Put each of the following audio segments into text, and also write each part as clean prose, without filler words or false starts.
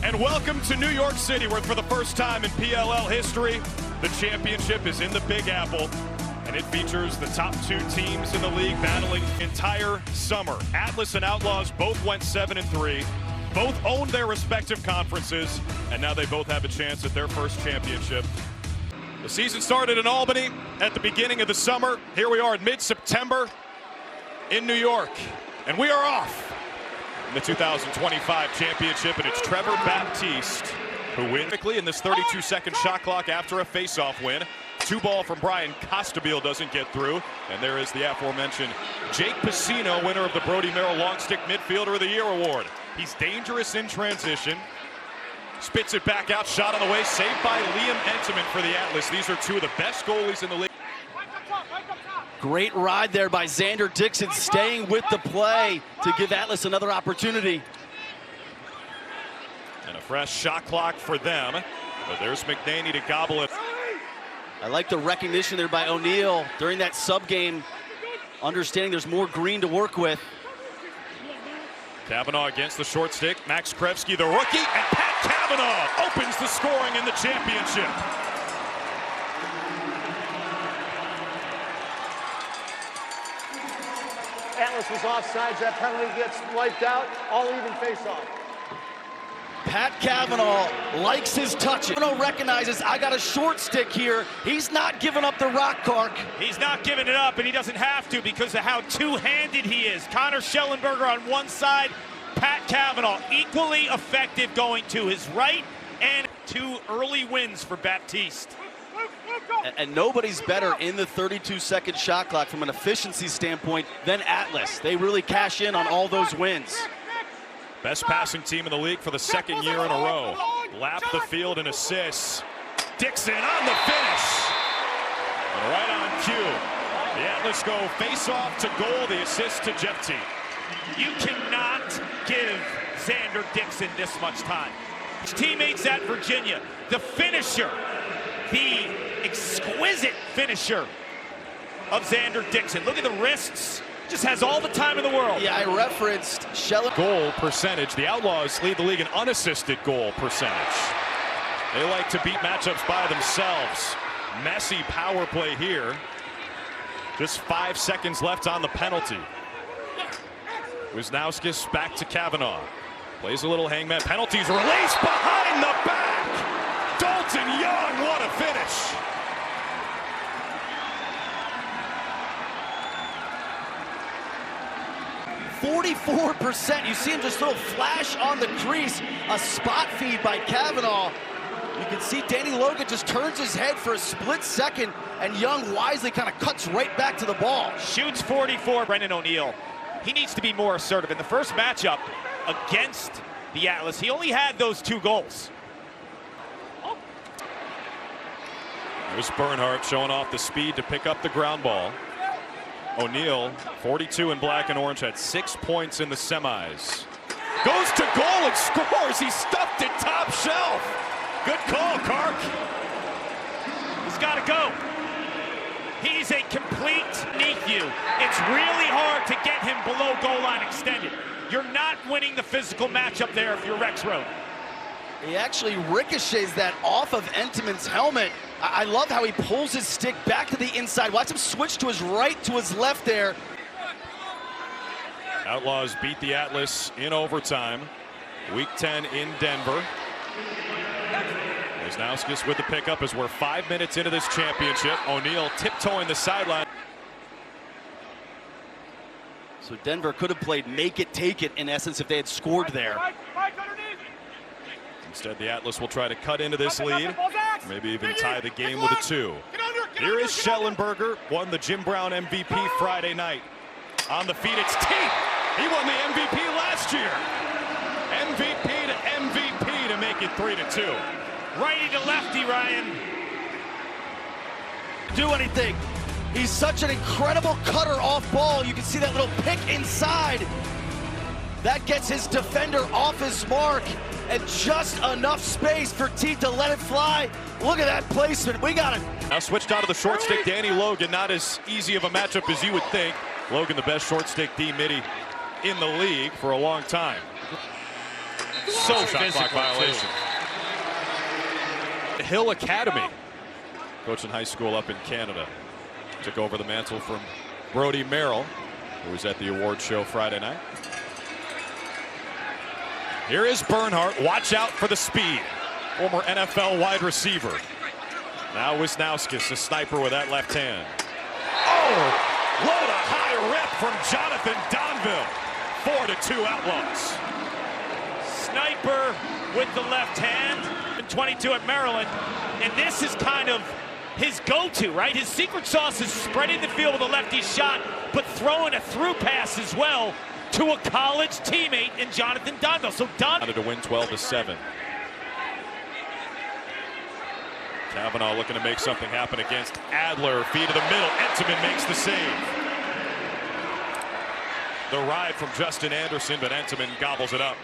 And welcome to New York City, where for the first time in PLL history, the championship is in the Big Apple. And it features the top two teams in the league battling the entire summer. Atlas and Outlaws both went 7-3. Both owned their respective conferences, and now they both have a chance at their first championship. The season started in Albany at the beginning of the summer. Here we are in mid-September in New York, and we are off in the 2025 championship, and it's Trevor Baptiste who wins quickly in this 32-second shot clock after a face-off win. 2-ball from Brian Costabile doesn't get through, and there is the aforementioned Jake Piscino, winner of the Brody Merrill Long Stick Midfielder of the Year award. He's dangerous in transition. Spits it back out, shot on the way, saved by Liam Entenmann for the Atlas. These are two of the best goalies in the league. Great ride there by Xander Dixon, staying with the play to give Atlas another opportunity. And a fresh shot clock for them, but there's McNaney to gobble it. I like the recognition there by O'Neill during that sub game, understanding there's more green to work with. Kavanaugh against the short stick. Max Krevsky, the rookie, and Pat Kavanaugh opens the scoring in the championship. Atlas was offsides. That penalty gets wiped out. All even face-off. Pat Kavanaugh likes his touch. Kavanaugh recognizes, I got a short stick here. He's not giving up the rock, Kark. He's not giving it up, and he doesn't have to because of how two-handed he is. Connor Schellenberger on one side, Pat Kavanaugh equally effective going to his right, and 2 early wins for Baptiste. And nobody's better in the 32-second shot clock from an efficiency standpoint than Atlas. They really cash in on all those wins. Best passing team in the league for the second year in a row. Lap the field and assists. Dixon on the finish. And right on cue. The Atlas go face-off to goal, the assist to Jeff T. You cannot give Xander Dixon this much time. His teammates at Virginia, the finisher, the exquisite finisher of Xander Dixon. Look at the wrists. Just has all the time in the world. Yeah, I referenced Schellenberger. Goal percentage. The Outlaws lead the league in unassisted goal percentage. They like to beat matchups by themselves. Messy power play here. Just 5 seconds left on the penalty. Wisnowskis back to Kavanaugh. Plays a little hangman. Penalties released behind the back. Dalton Young, what a finish. %44%. You see him just a little flash on the crease. A spot feed by Kavanaugh. You can see Danny Logan just turns his head for a split second, and Young wisely kind of cuts right back to the ball. Shoots 44. Brendan O'Neill, he needs to be more assertive. In the first matchup against the Atlas, he only had those 2 goals. There's Bernhardt showing off the speed to pick up the ground ball. O'Neill, 42 in black and orange, had 6 points in the semis. Goes to goal and scores. He stuffed it top shelf. Good call, Kark. He's got to go. He's a complete beneath you. It's really hard to get him below goal line extended. You're not winning the physical matchup there if you're Rex Road. He actually ricochets that off of Entenmann's helmet. I love how he pulls his stick back to the inside. Watch him switch to his right, to his left there. Outlaws beat the Atlas in overtime. Week 10 in Denver. Wisnowskis with the pickup as we're 5 minutes into this championship. O'Neill tiptoeing the sideline. So Denver could have played make it, take it, in essence, if they had scored there. Instead, the Atlas will try to cut into this lead, maybe even tie the game with a 2. Here is Schellenberger, won the Jim Brown MVP Friday night. On the feet, it's T. He won the MVP last year. MVP to MVP to make it 3-2. Righty to lefty, Ryan. Do anything. He's such an incredible cutter off ball. You can see that little pick inside. That gets his defender off his mark, and just enough space for T to let it fly. Look at that placement. We got it. Now switched out of the short stick, Danny Logan. Not as easy of a matchup as you would think. Logan, the best short stick D midi in the league for a long time. So shot clock violation. Hill Academy, coaching high school up in Canada, took over the mantle from Brody Merrill, who was at the award show Friday night. Here is Bernhardt. Watch out for the speed. Former NFL wide receiver. Now Wisnowskis, a sniper with that left hand. Oh, what a high rip from Jonathan Donville. 4-2 Outlaws. Sniper with the left hand. 22 at Maryland, and this is kind of his go-to, right? His secret sauce is spreading the field with a lefty shot, but throwing a through pass as well to a college teammate in Jonathan Donville. So Donville to win 12-7. Kavanaugh looking to make something happen against Adler. Feed to the middle. Entenmann makes the save. The ride from Justin Anderson, but Entenmann gobbles it up.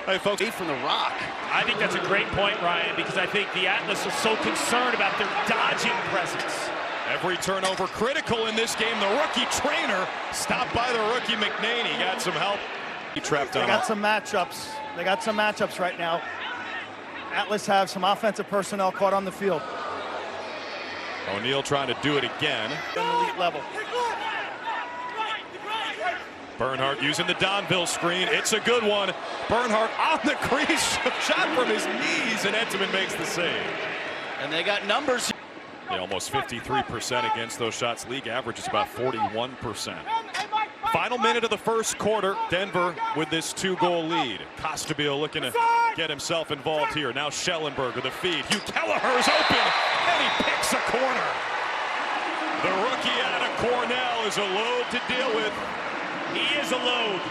Hey, folks. From the rock. I think that's a great point, Ryan, because I think the Atlas are so concerned about their dodging presence. Every turnover critical in this game. The rookie trainer stopped by the rookie McNaney. Got some help. He trapped on. They got some matchups. They got some matchups right now. Atlas have some offensive personnel caught on the field. O'Neal trying to do it again. On the elite level. Bernhardt using the Donville screen. It's a good one. Bernhardt on the crease. Shot from his knees, and Entenmann makes the save. And they got numbers. Yeah, almost 53% against those shots. League average is about 41%. Final minute of the first quarter. Denver with this 2-goal lead. Costabile looking to get himself involved here. Now Schellenberger, the feed. Hugh Kelleher's open, and he picks a corner. The rookie out of Cornell is a load to deal with. He is a load.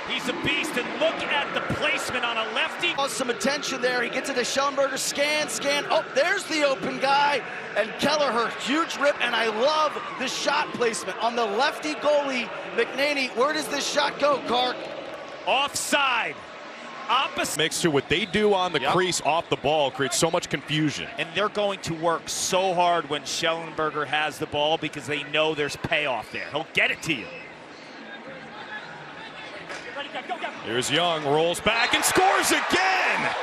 He's a beast, and look at the placement on a lefty. Some attention there. He gets into Schellenberger. Scan. Oh, there's the open guy. And Kelleher, huge rip, and I love the shot placement on the lefty goalie, McNaney. Where does this shot go, Clark? Offside. Opposite. Makes to what they do on the crease off the ball creates so much confusion. And they're going to work so hard when Schellenberger has the ball because they know there's payoff there. He'll get it to you. Here's Young, rolls back and scores again.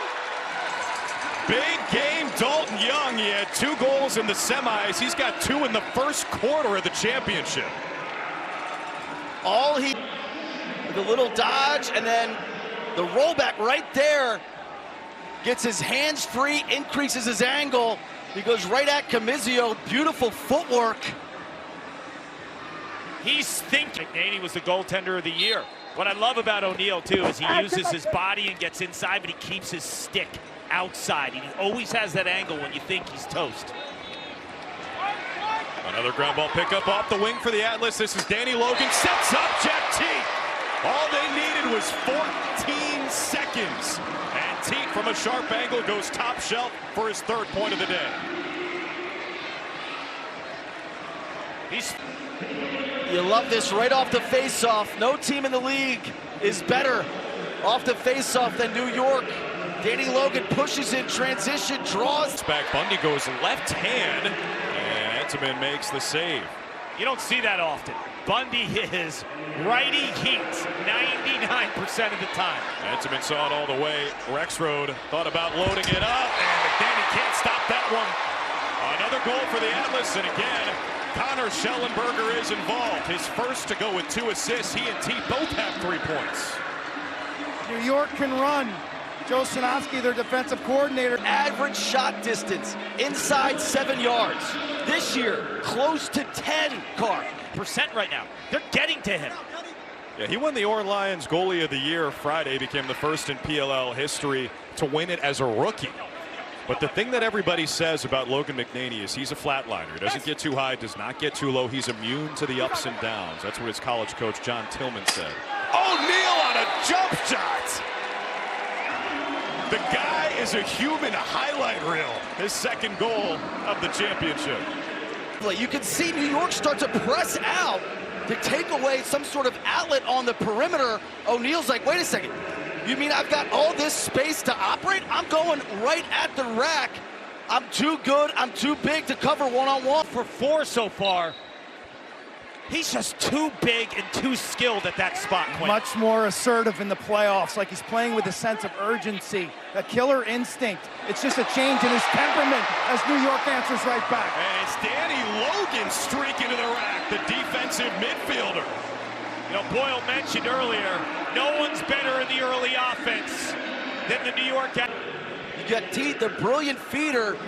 Big game, Dalton Young. He had 2 goals in the semis. He's got 2 in the first quarter of the championship. With a little dodge, and then the rollback right there. Gets his hands free, increases his angle. He goes right at Camizio. Beautiful footwork. He's thinking. McNaney was the goaltender of the year. What I love about O'Neal, too, is he uses his body and gets inside, but he keeps his stick outside. He always has that angle when you think he's toast. Another ground ball pickup off the wing for the Atlas. This is Danny Logan. Sets up Jeff Teat. All they needed was 14 seconds. And Teat, from a sharp angle, goes top shelf for his 3rd point of the day. You love this right off the face-off. No team in the league is better off the face-off than New York. Danny Logan pushes in transition, draws. Back, Bundy goes left hand, and Entenmann makes the save. You don't see that often. Bundy is righty heat 99% of the time. Entenmann saw it all the way. Rexroad thought about loading it up, and McNaney can't stop that one. Another goal for the Atlas, and again, Connor Schellenberger is involved. His first to go with 2 assists. He and T both have 3 points. New York can run. Joe Sinofsky, their defensive coordinator. Average shot distance inside 7 yards. This year, close to 10, Clark. % right now. They're getting to him. Yeah, he won the Orange Lions Goalie of the Year Friday, became the first in PLL history to win it as a rookie. But the thing that everybody says about Logan McNaney is he's a flatliner. He doesn't get too high, does not get too low. He's immune to the ups and downs. That's what his college coach, John Tillman, said. O'Neal on a jump shot. The guy is a human highlight reel. His 2nd goal of the championship. You can see New York start to press out to take away some sort of outlet on the perimeter. O'Neal's like, wait a second. You mean I've got all this space to operate? I'm going right at the rack. I'm too good. I'm too big to cover one-on-one. For 4 so far. He's just too big and too skilled at that spot, Quinn. Much more assertive in the playoffs, like he's playing with a sense of urgency, a killer instinct. It's just a change in his temperament as New York answers right back. And it's Danny Logan streaking to the rack, the defensive midfielder. You know, Boyle mentioned earlier, no one's better in the early offense than the New York. You got Teed, the brilliant feeder,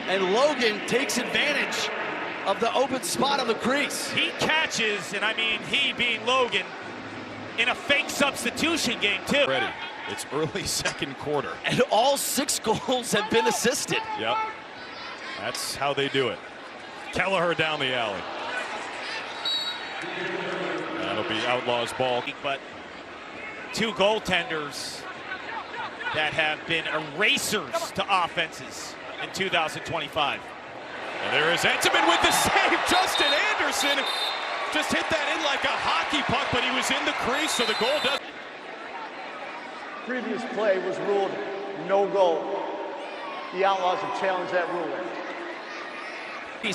and Logan takes advantage of the open spot on the crease. He catches, and I mean he being Logan, in a fake substitution game too. Ready. It's early second quarter. And all 6 goals have been assisted. Yep. That's how they do it. Kelleher down the alley. That'll be Outlaws ball. But 2 goaltenders that have been erasers to offenses in 2025. And there is Entenmann with the save. Justin Anderson just hit that in like a hockey puck, but he was in the crease, so the goal does. Previous play was ruled no goal. The Outlaws have challenged that ruling.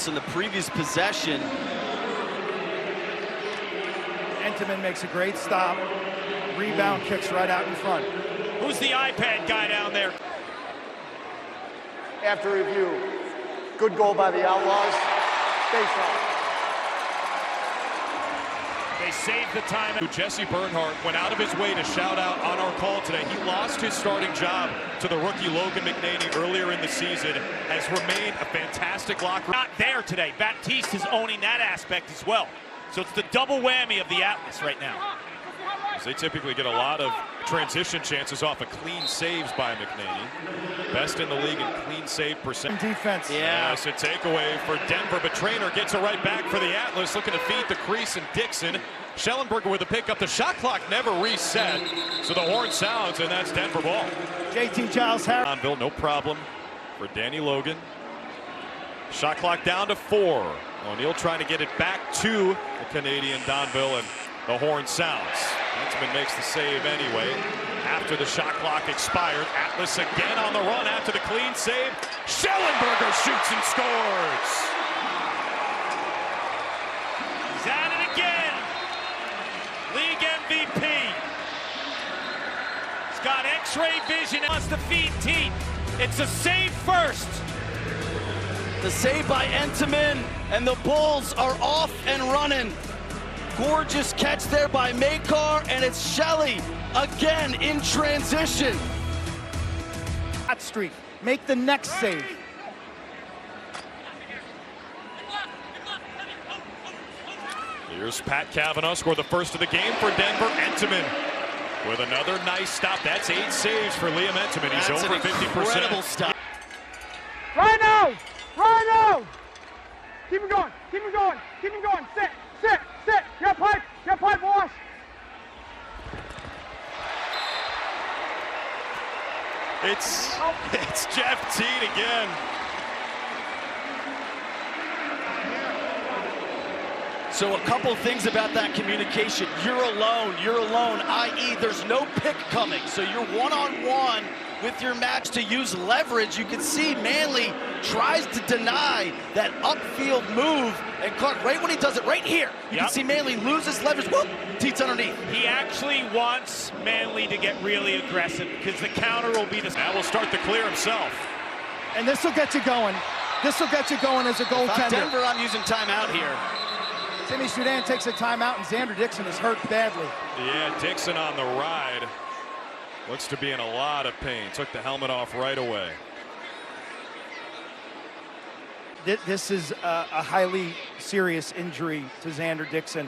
In the previous possession. Entenmann makes a great stop. Rebound kicks right out in front. Who's the iPad guy down there? After review, good goal by the Outlaws. Face-off. They saved the time. Jesse Bernhardt went out of his way to shout out on our call today. He lost his starting job to the rookie Logan McNaney earlier in the season. Has remained a fantastic locker. Not there today. Baptiste is owning that aspect as well. So it's the double whammy of the Atlas right now. They typically get a lot of transition chances off of clean saves by McNaney. Best in the league in clean save percent. Defense. Yeah, it's a takeaway for Denver, but Trainer gets it right back for the Atlas, looking to feed the crease, and Dixon. Schellenberger with a pickup. The shot clock never reset, so the horn sounds, and that's Denver ball. JT Giles Harris. Donville, no problem for Danny Logan. Shot clock down to 4. O'Neal trying to get it back to the Canadian Donville, and the horn sounds. Entenmann makes the save anyway. After the shot clock expired, Atlas again on the run after the clean save. Schellenberger shoots and scores. He's at it again. League MVP. He's got X-ray vision. Wants to feed Teed. It's a save first. The save by Entenmann, and the Bulls are off and running. Gorgeous catch there by Makar, and it's Shelley again in transition. Hot streak. Make the next save. Here's Pat Cavanaugh, scored the first of the game for Denver. Entenmann with another nice stop. That's 8 saves for Liam Entenmann. He's That's over an 50%. incredible stop. Right now! Right now! Keep it going! Keep it going! Keep it going! Sit! Sit! Sit! Get pipe! Get pipe, wash! It's Jeff Teed again. So a couple things about that communication. You're alone, i.e. there's no pick coming. So you're one-on-one with your match to use leverage. You can see Manley tries to deny that upfield move, and Clark, right when he does it, right here, you can see Manley loses leverage. Whoop, Teed's underneath. He actually wants Manley to get really aggressive because the counter will be the... Now will start the clear himself. And this will get you going. This will get you going as a goaltender. Denver, I'm using timeout here. Timmy Soudan takes a timeout, and Xander Dixon is hurt badly. Yeah, Dixon on the ride. Looks to be in a lot of pain. Took the helmet off right away. This is a highly serious injury to Xander Dixon,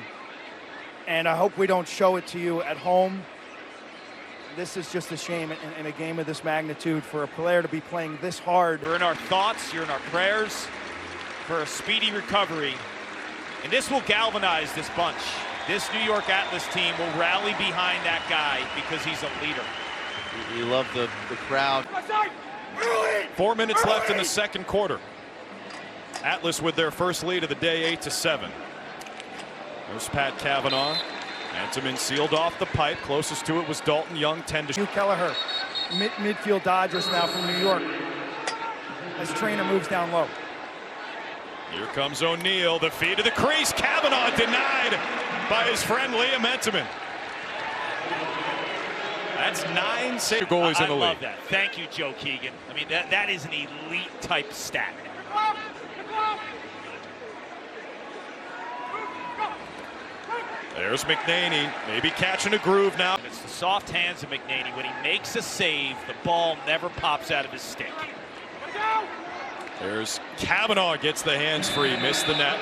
and I hope we don't show it to you at home. This is just a shame in a game of this magnitude for a player to be playing this hard. You're in our thoughts, you're in our prayers for a speedy recovery. And this will galvanize this bunch. This New York Atlas team will rally behind that guy because he's a leader. We love the crowd. 4 minutes left in the second quarter. Atlas with their first lead of the day, 8-7. There's Pat Cavanaugh. Entenmann sealed off the pipe. Closest to it was Dalton Young, 10 to... Hugh Kelleher, midfield dodgers now from New York as Trainer moves down low. Here comes O'Neal, the feed to the crease. Kavanaugh denied by his friend Liam Entenmann. That's 9 save goalies in the league. I love that. Thank you, Joe Keegan. I mean, that is an elite type stat. There's McNaney, maybe catching a groove now. It's the soft hands of McNaney. When he makes a save, the ball never pops out of his stick. There's Kavanaugh, gets the hands free, missed the net.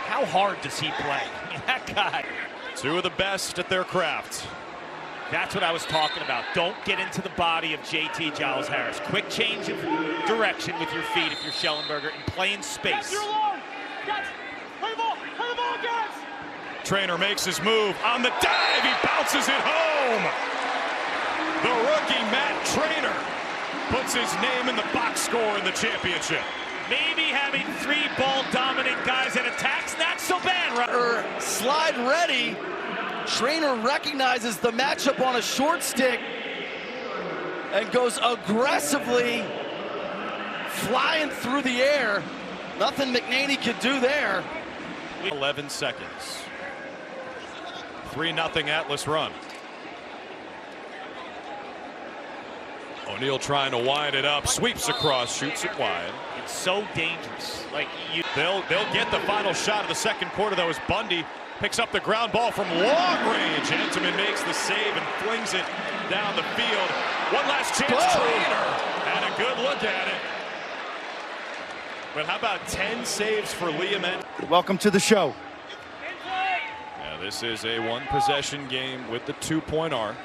How hard does he play? I mean, that guy. 2 of the best at their craft. That's what I was talking about. Don't get into the body of JT Giles Harris. Quick change of direction with your feet if you're Schellenberger and play in space. Trainer makes his move on the dive. He bounces it home. The rookie Matt Trainer puts his name in the box score in the championship. Maybe having 3 ball dominant guys at attacks, not so bad, right? Slide ready. Trainer recognizes the matchup on a short stick and goes aggressively flying through the air. Nothing McNaney could do there. 11 seconds. 3-0 Atlas run. O'Neal trying to wind it up, sweeps across, shoots it wide. It's so dangerous. Like they'll get the final shot of the second quarter. That was Bundy. Picks up the ground ball from long range. Entenmann makes the save and flings it down the field. One last chance, Trainer. And a good look at it. But how about 10 saves for Liam Entenmann? Welcome to the show. Yeah, this is a 1-possession game with the 2-point arc.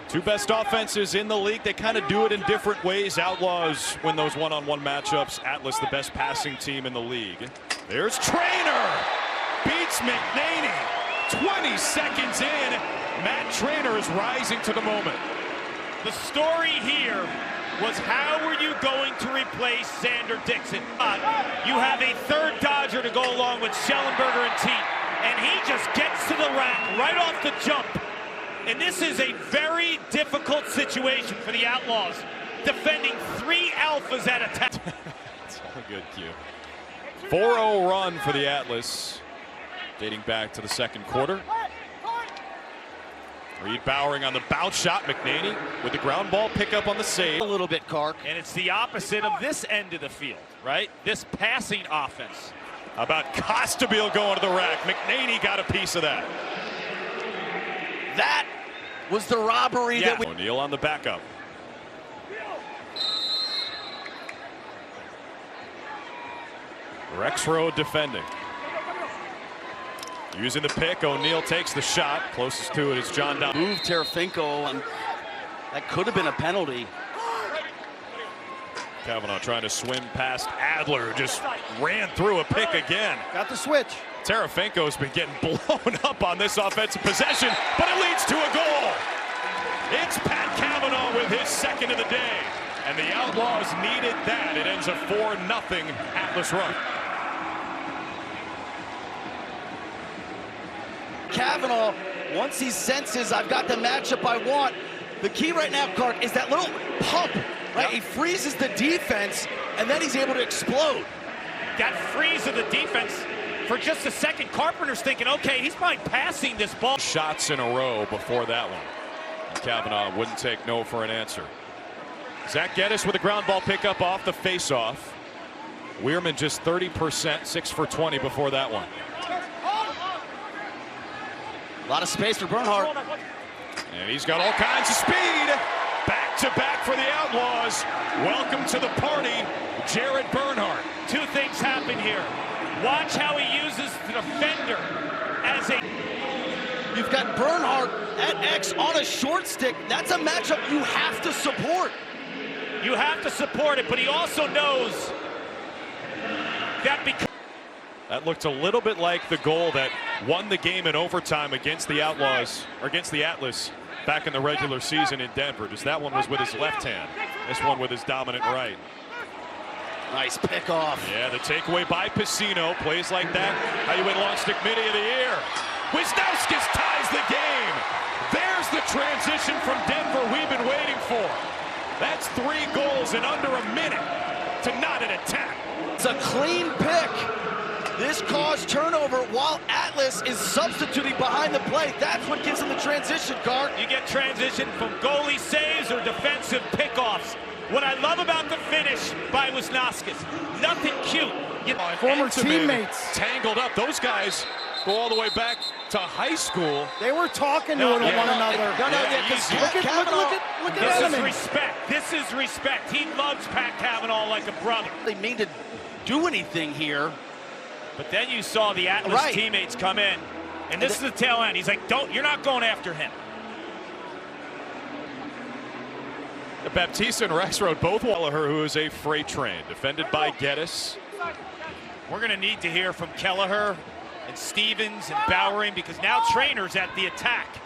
2 best offenses in the league. They kind of do it in different ways. Outlaws win those one-on-one matchups. Atlas, the best passing team in the league. There's Trainer. Beats McNaney. 20 seconds in. Matt Trainer is rising to the moment. The story here was, how were you going to replace Xander Dixon? You have a 3rd Dodger to go along with Schellenberger and Teat, and he just gets to the rack right off the jump. And this is a very difficult situation for the Outlaws, defending 3 alphas at a time. It's all a good cue. 4-0 run for the Atlas, dating back to the second quarter. Reed Bowering on the bounce shot. McNaney with the ground ball pickup on the save. A little bit, Kark. And it's the opposite of this end of the field, right? This passing offense. How about Costabile going to the rack? McNaney got a piece of that. That was the robbery that we... O'Neal on the backup. Rexroad defending. Using the pick, O'Neal takes the shot. Closest to it is John Down. Move Tarafinko, and that could have been a penalty. Kavanaugh trying to swim past Adler, just ran through a pick again. Got the switch. Tarafinko's been getting blown up on this offensive possession, but it leads to a goal. It's Pat Kavanaugh with his 2nd of the day, and the Outlaws needed that. It ends a 4-0 Atlas run. Kavanaugh, once he senses I've got the matchup I want, the key right now, Kark, is that little pump, right? Yep. He freezes the defense, and then he's able to explode. That freeze of the defense, for just a second, Carpenter's thinking, okay, he's probably passing this ball. Shots in a row before that one. And Kavanaugh wouldn't take no for an answer. Zach Geddes with a ground ball pickup off the face-off. Weirman just 30%, 6 for 20 before that one. A lot of space for Bernhardt. And he's got all kinds of speed. Back-to-back for the Outlaws. Welcome to the party, Jared Bernhardt. 2 things happen here. Watch how he uses the defender as a... You've got Bernhardt at X on a short stick. That's a matchup you have to support. You have to support it, but he also knows that because... That looked a little bit like the goal that won the game in overtime against the Outlaws, or against the Atlas, back in the regular season in Denver. Just that one was with his left hand. This one with his dominant right. Nice pick off. Yeah, the takeaway by Piscino. Plays like that. How you win long stick midi of the year. Wisnauskas ties the game. There's the transition from Denver we've been waiting for. That's 3 goals in under a minute to not an attack. It's a clean pick. This caused turnover while Atlas is substituting behind the plate. That's what gives them the transition, Cart. You get transition from goalie saves or defensive pickoffs. What I love about the finish by Wisnauskas, nothing cute. Former teammates. Tangled up. Those guys go all the way back to high school. They were talking to one another. Look at This is Edelman. respect. This is respect. He loves Pat Cavanaugh like a brother. They mean to do anything here. But then you saw the Atlas teammates come in, and this is the tail end. He's like, you're not going after him. Baptiste and Rexroad both Kelleher, who is a freight train, defended by Geddes. We're going to need to hear from Kelleher and Stevens and Bowering, because now Trainer's at the attack.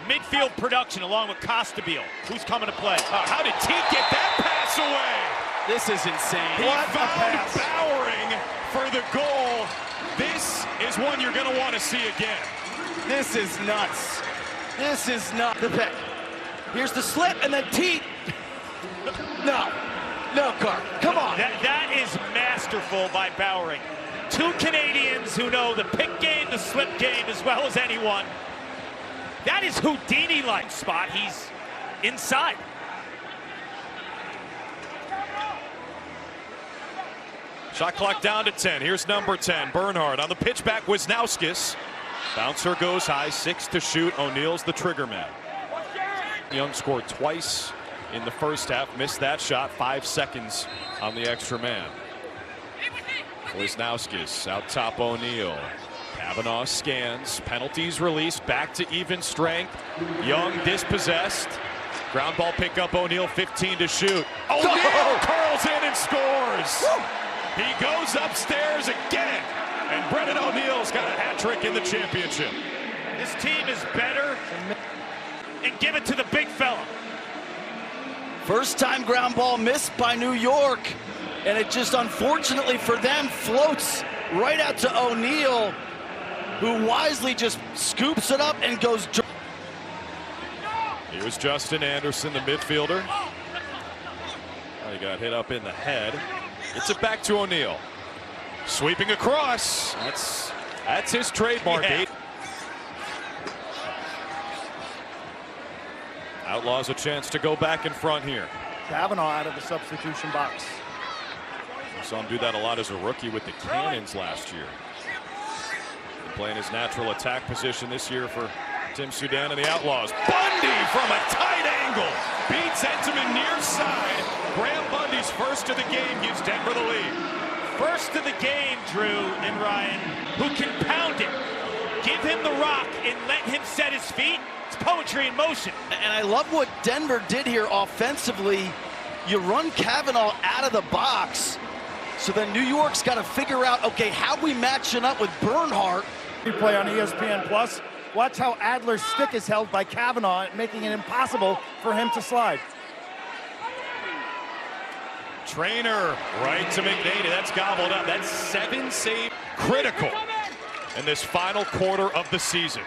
Midfield production along with Costabile, who's coming to play. How did Teague get that pass away? This is insane. He found Bowering for the goal. This is one you're going to want to see again. This is nuts. This is nuts. The pick. Here's the slip, and then Teague. No, Carr. Come on. That is masterful by Bowering. Two Canadians who know the pick game, the slip game as well as anyone. That is Houdini-like spot. He's inside. Shot clock down to 10. Here's number 10, Bernhard on the pitch back. Wisnauskas. Bouncer goes high, 6 to shoot. O'Neill's the trigger man. Young scored twice in the first half. Missed that shot. 5 seconds on the extra man. Wisnauskas out top O'Neill. Cavanaugh scans. Penalties released. Back to even strength. Young dispossessed. Ground ball pickup. O'Neill 15 to shoot. O'Neill curls in and scores. Woo! He goes upstairs again. And Brendan O'Neill's got a hat trick in the championship. This team is better. And give it to the big fella. First time ground ball missed by New York. And it just, unfortunately for them, floats right out to O'Neill, who wisely just scoops it up and goes. Here's Justin Anderson, the midfielder. He got hit up in the head. Gets it back to O'Neill. Sweeping across. That's his trademark. Yeah. Outlaws a chance to go back in front here. Cavanaugh out of the substitution box. We saw him do that a lot as a rookie with the Cannons last year. Playing his natural attack position this year for Tim Sudan and the Outlaws. Bundy from a tight angle beats Entenmann near side. Graham Bundy's first of the game gives Denver the lead. First of the game, Drew and Ryan, who can pound it. Give him the rock and let him set his feet. It's poetry in motion. And I love what Denver did here offensively. You run Cavanaugh out of the box. So then New York's got to figure out, okay, how we matching up with Bernhardt. We play on ESPN Plus. Watch how Adler's stick is held by Cavanaugh, making it impossible for him to slide. Trainer right to McNady. That's gobbled up. That's 7 save. Critical in this final quarter of the season.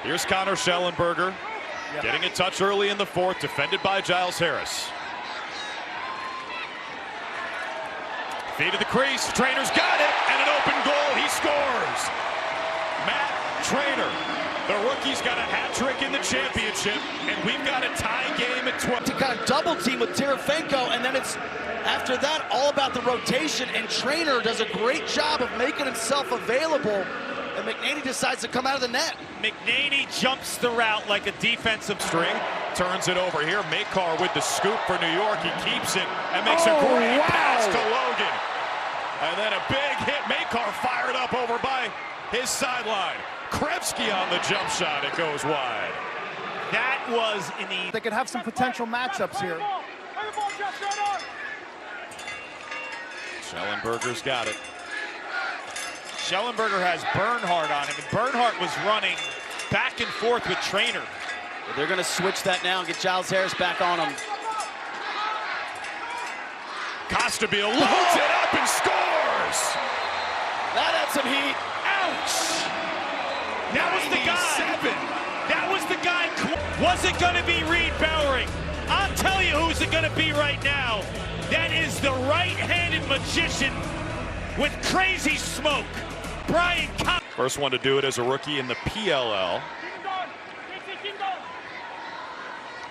Here's Connor Schellenberger getting a touch early in the fourth, defended by Giles Harris. Feed to the crease. Trainer's got it, and an open goal. He scores. Matt Trainer, the rookie's got a hat trick in the championship, and we've got a tie game at 12. To kind of double team with Terefenko, and then it's after that all about the rotation, and Trainer does a great job of making himself available, and McNady decides to come out of the net. McNady jumps the route like a defensive String turns it over here. Makar with the scoop for New York. He keeps it and makes a great pass to Logan. And then a big hit. Makar fired up over by his sideline. Krebsky on the jump shot. It goes wide. That was in the... They could have some potential matchups here. Schellenberger's got it. Schellenberger has Bernhardt on him, and Bernhardt was running back and forth with Trainer. They're going to switch that now and get Giles Harris back on him. Costabile loads it up and scores! That had some heat. Ouch! That was the guy. That was the guy. Was it going to be Reed Bowering? I'll tell you who's it going to be right now. That is the right-handed magician with crazy smoke, Brian Cobb. First one to do it as a rookie in the PLL.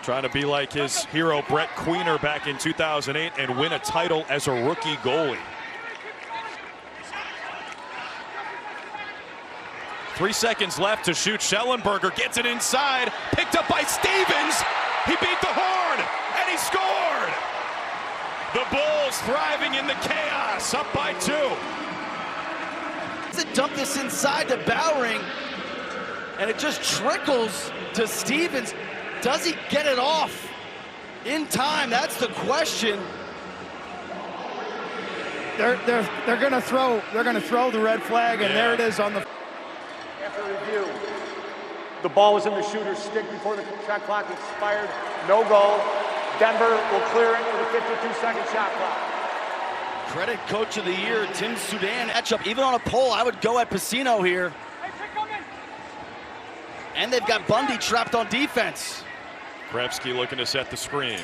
Trying to be like his hero Brett Queener back in 2008 and win a title as a rookie goalie. 3 seconds left to shoot. Schellenberger gets it inside, picked up by Stevens. He beat the horn and he scored. The Bulls thriving in the chaos, up by 2. To dump this inside to Bowering, and it just trickles to Stevens. Does he get it off in time? That's the question. They're gonna throw the red flag, and there it is on the. After review, the ball was in the shooter's stick before the shot clock expired. No goal. Denver will clear it with a 52-second shot clock. Credit Coach of the Year, Tim Sudan. Matchup, even on a poll, I would go at Pacino here. And they've got Bundy trapped on defense. Krevsky looking to set the screen.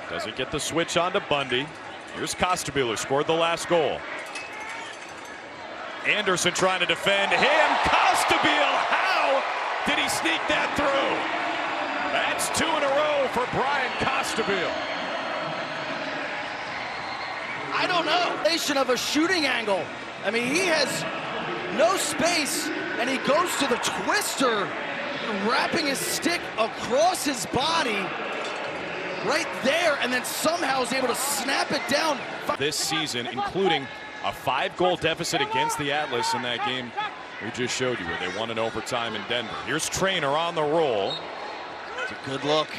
Doesn't get the switch on to Bundy. Here's Kostabile, who scored the last goal. Anderson trying to defend him. Kostabile, how did he sneak that through? That's 2 in a row for Brian Kostabile. I don't know. Of a shooting angle. I mean, he has no space, and he goes to the twister, wrapping his stick across his body right there, and then somehow is able to snap it down. This season, including a 5-goal deficit against the Atlas in that game we just showed you, where they won in overtime in Denver. Here's Trainer on the roll. It's a good look.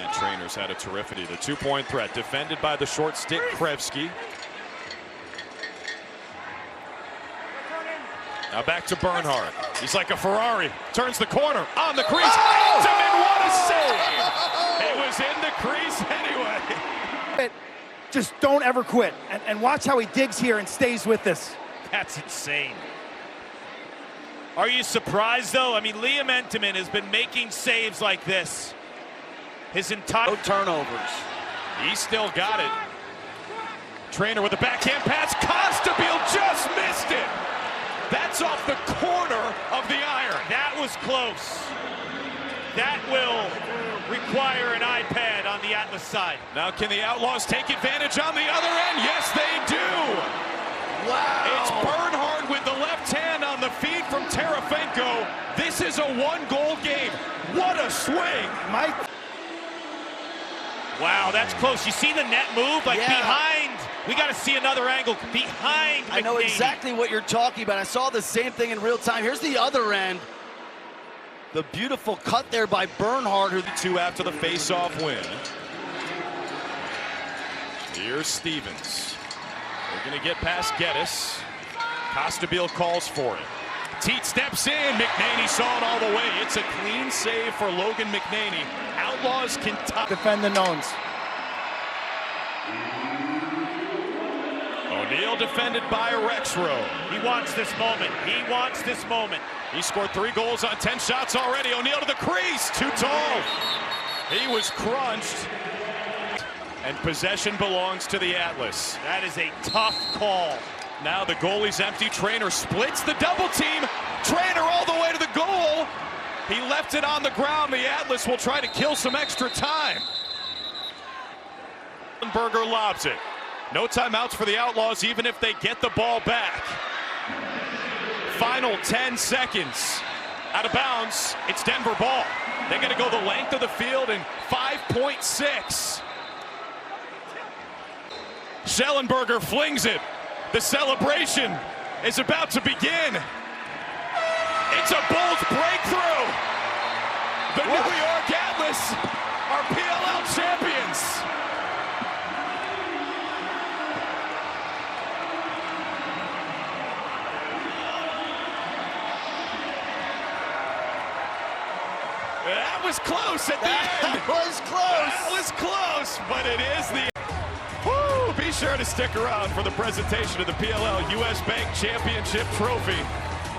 And Trainer's had a terrific, the 2-point threat, defended by the short stick Krevsky. Now back to Bernhard. He's like a Ferrari. Turns the corner on the crease. Benjamin, what a save! It was in the crease anyway. Just don't ever quit, and watch how he digs here and stays with this. That's insane. Are you surprised, though? I mean, Liam Entenmann has been making saves like this his entire... No turnovers. He still got it. Trainer with a backhand pass. Kostabile just missed it. That's off the corner of the iron. That was close. That will require an iPad on the Atlas side. Now can the Outlaws take advantage on the other end? Yes, they do. Wow. It's Bernhard with the left hand on the feed from Terefenko. This is a 1-goal game. What a swing. Wow, that's close. You see the net move? Like behind. We got to see another angle behind McNaney. I know exactly what you're talking about. I saw the same thing in real time. Here's the other end. The beautiful cut there by Bernhard, who 2 after the face-off win. Here's Stevens. They're going to get past Geddes. Kostabile calls for it. Teat steps in. McNaney saw it all the way. It's a clean save for Logan McNaney. Outlaws can defend the knowns. O'Neal defended by Rexroad. He wants this moment. He wants this moment. He scored 3 goals on 10 shots already. O'Neal to the crease. Too tall. He was crunched. And possession belongs to the Atlas. That is a tough call. Now the goalie's empty. Trainer splits the double team. Trainer all the way to the goal. He left it on the ground. The Atlas will try to kill some extra time. Berger lobs it. No timeouts for the Outlaws, even if they get the ball back. Final 10 seconds. Out of bounds, it's Denver ball. They're going to go the length of the field in 5.6. Schellenberger flings it. The celebration is about to begin. It's a Bulls breakthrough. The New York Atlas are PLL champions. That was close at the end. That was close. That was close, but it is the... Woo! Be sure to stick around for the presentation of the PLL US Bank Championship Trophy.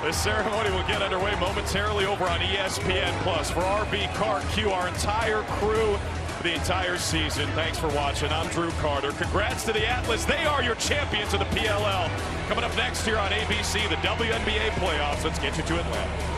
The ceremony will get underway momentarily over on ESPN+. For RB Cart Q, our entire crew, the entire season, thanks for watching. I'm Drew Carter. Congrats to the Atlas. They are your champions of the PLL. Coming up next here on ABC, the WNBA playoffs. Let's get you to Atlanta.